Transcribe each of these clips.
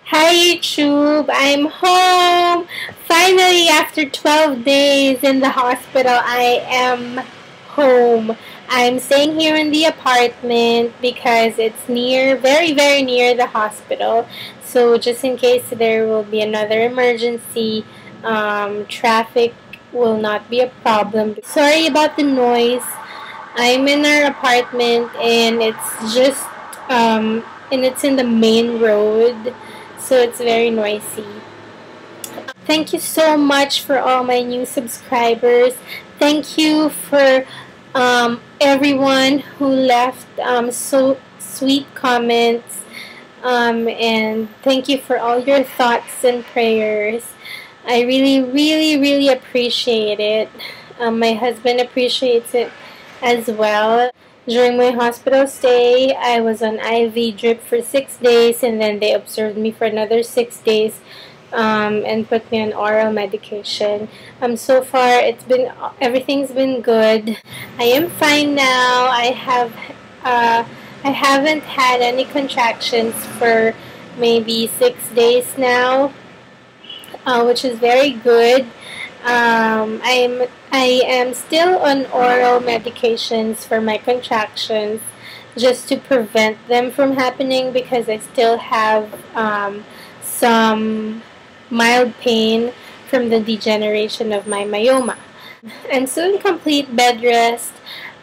Hi YouTube, I'm home! Finally, after 12 days in the hospital, I am home. I'm staying here in the apartment because it's near, very near the hospital. So just in case there will be another emergency, traffic will not be a problem. Sorry about the noise. I'm in our apartment and it's in the main road, so it's very noisy. Thank you so much for all my new subscribers. Thank you for everyone who left so sweet comments. And thank you for all your thoughts and prayers. I really appreciate it. My husband appreciates it as well. During my hospital stay, I was on IV drip for 6 days, and then they observed me for another 6 days and put me on oral medication. So far, everything's been good. I am fine now. I haven't had any contractions for maybe 6 days now, which is very good. I am still on oral medications for my contractions just to prevent them from happening because I still have some mild pain from the degeneration of my myoma. I'm still in complete bed rest,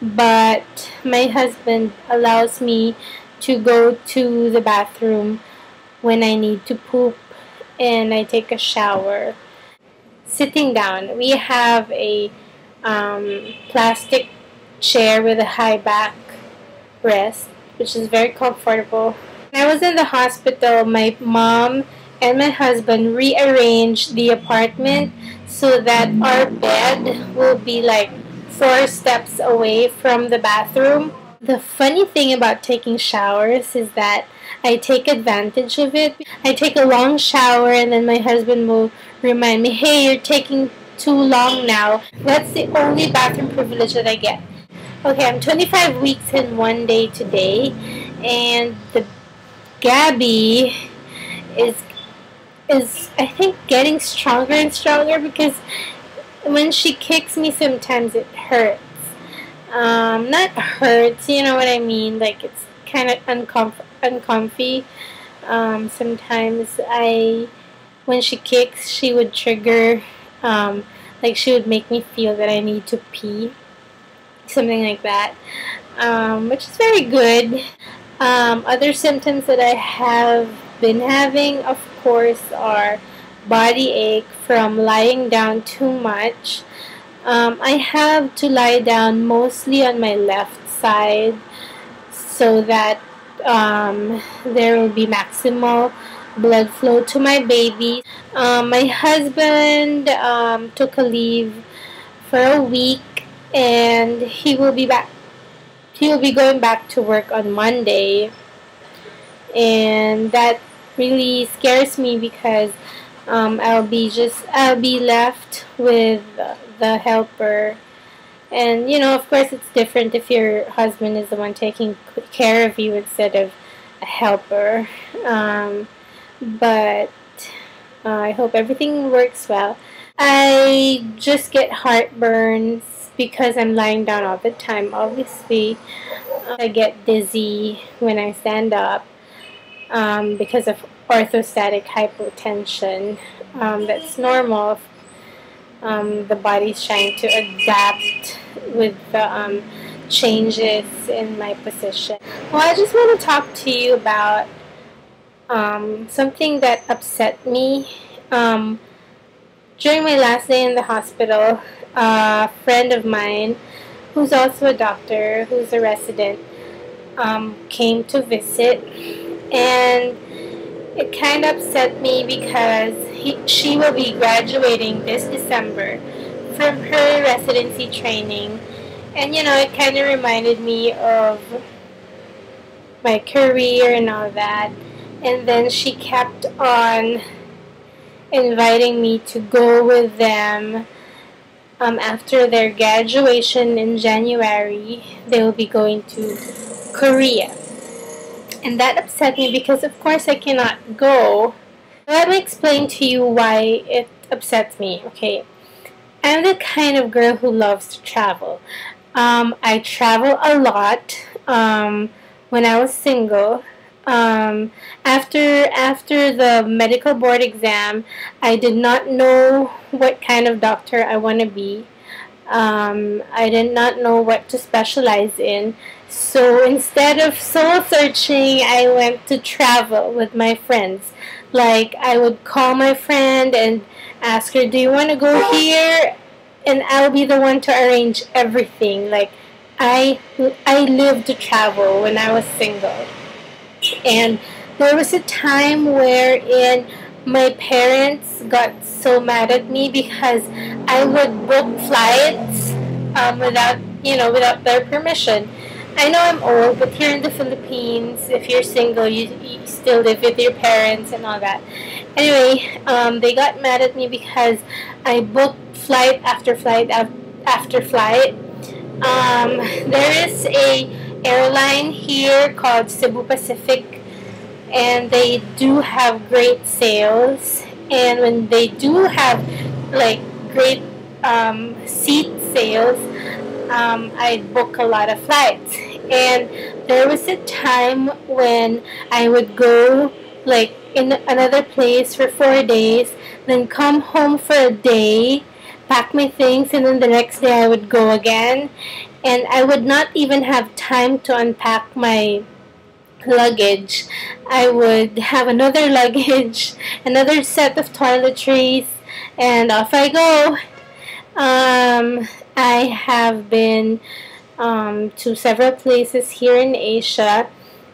but my husband allows me to go to the bathroom when I need to poop and I take a shower. Sitting down, we have a plastic chair with a high back rest, which is very comfortable. When I was in the hospital, my mom and my husband rearranged the apartment so that our bed will be like 4 steps away from the bathroom. The funny thing about taking showers is that I take advantage of it. I take a long shower and then my husband will remind me, hey, you're taking too long now. That's the only bathroom privilege that I get. Okay, I'm 25 weeks and 1 day today, and the Gabby is I think getting stronger and stronger because when she kicks me sometimes it hurts. Not hurts, you know what I mean, like it's kind of uncomfy. Sometimes when she kicks, she would trigger, like she would make me feel that I need to pee, something like that, which is very good. Other symptoms that I have been having, of course, are body ache from lying down too much. I have to lie down mostly on my left side so that there will be maximal blood flow to my baby. My husband took a leave for a week and he will be back. He will be going back to work on Monday, and that really scares me because I'll be left with the helper. And you know, of course, it's different if your husband is the one taking care of you instead of a helper. But I hope everything works well. I just get heartburns because I'm lying down all the time, obviously. I get dizzy when I stand up because of orthostatic hypotension. That's normal. The body's trying to adapt with the changes in my position. Well, I just want to talk to you about something that upset me. During my last day in the hospital, a friend of mine, who's also a doctor, who's a resident, came to visit, and it kind of upset me because she will be graduating this December from her residency training, and you know, it kind of reminded me of my career and all that. And then she kept on inviting me to go with them. After their graduation in January, they will be going to Korea. And that upset me because of course I cannot go Let me explain to you why it upsets me, okay? I'm the kind of girl who loves to travel. I travel a lot when I was single. After the medical board exam, I did not know what kind of doctor I want to be. I did not know what to specialize in. So instead of soul searching, I went to travel with my friends. Like, I would call my friend and ask her, "Do you want to go here?" And I'll be the one to arrange everything. Like, I lived to travel when I was single. And there was a time wherein my parents got so mad at me because I would book flights without their permission. I know I'm old, but here in the Philippines, if you're single, you still live with your parents and all that. Anyway, they got mad at me because I booked flight after flight after flight. There is a airline here called Cebu Pacific, and they do have great sales. And when they do have like great seat sales, I book a lot of flights. And there was a time when I would go like in another place for 4 days, then come home for a day, pack my things, and then the next day I would go again. And I would not even have time to unpack my luggage. I would have another luggage, another set of toiletries, and off I go. I have been to several places here in Asia.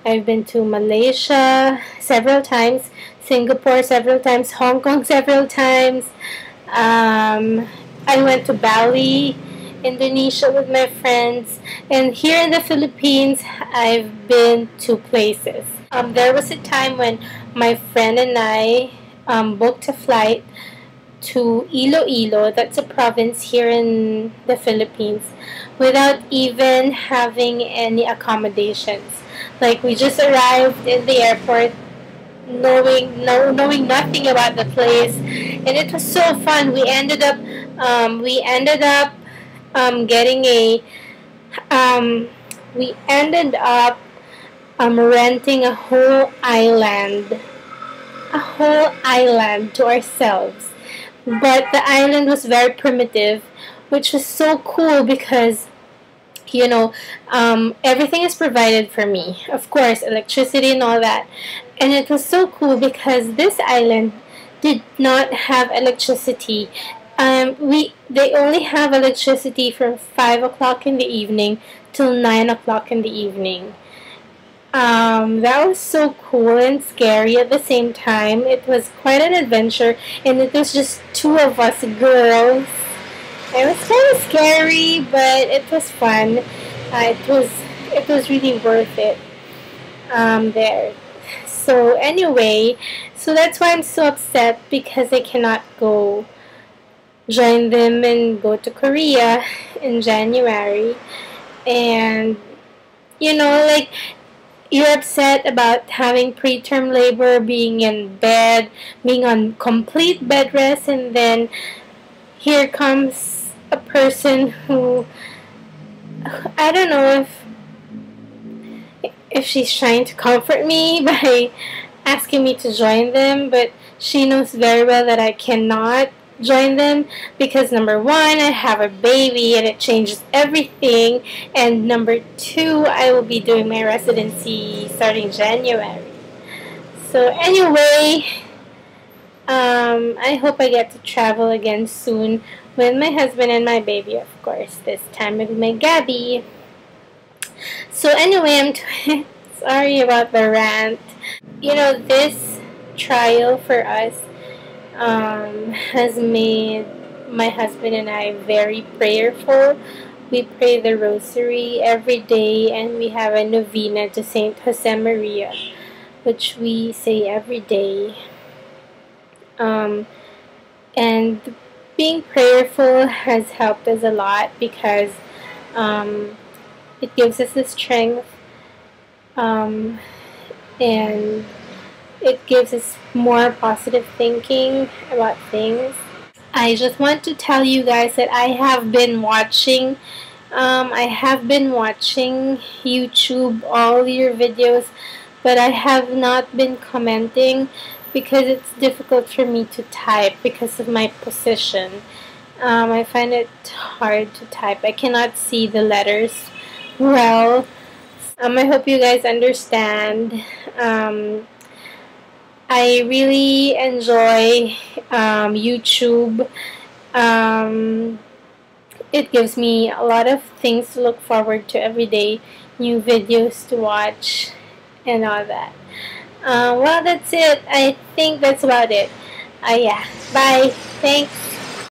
I've been to Malaysia several times, Singapore several times, Hong Kong several times. I went to Bali, Indonesia with my friends, and here in the Philippines, I've been to places. There was a time when my friend and I booked a flight to Iloilo, that's a province here in the Philippines, without even having any accommodations. Like, we just arrived in the airport knowing nothing about the place, and it was so fun. Getting a um, we ended up renting a whole island to ourselves. But the island was very primitive, which was so cool because everything is provided for me. Of course, electricity and all that. And it was so cool because this island did not have electricity. They only have electricity from 5 o'clock in the evening till 9 o'clock in the evening. That was so cool and scary at the same time. It was quite an adventure, and it was just two of us girls. It was kind of scary, but it was fun. It was really worth it. There. So anyway, so that's why I'm so upset because I cannot go join them and go to Korea in January. And like, you're upset about having preterm labor, being in bed, being on complete bed rest, and then here comes a person who, I don't know if she's trying to comfort me by asking me to join them, but she knows very well that I cannot join them because number one, I have a baby and it changes everything, and number two, I will be doing my residency starting January. So anyway, I hope I get to travel again soon with my husband and my baby, of course, this time with my Gabby. So anyway, sorry about the rant. This trial for us has made my husband and I very prayerful. We pray the rosary every day, and we have a novena to Saint Josemaria, which we say every day. And being prayerful has helped us a lot because it gives us the strength, and It gives us more positive thinking about things. I just want to tell you guys that I have been watching YouTube, all your videos, but I have not been commenting because it's difficult for me to type because of my position. I find it hard to type. I cannot see the letters well. I hope you guys understand. I really enjoy YouTube. Um, it gives me a lot of things to look forward to every day, new videos to watch, and all that. Well, that's it. I think that's about it. Yeah. Bye. Thanks.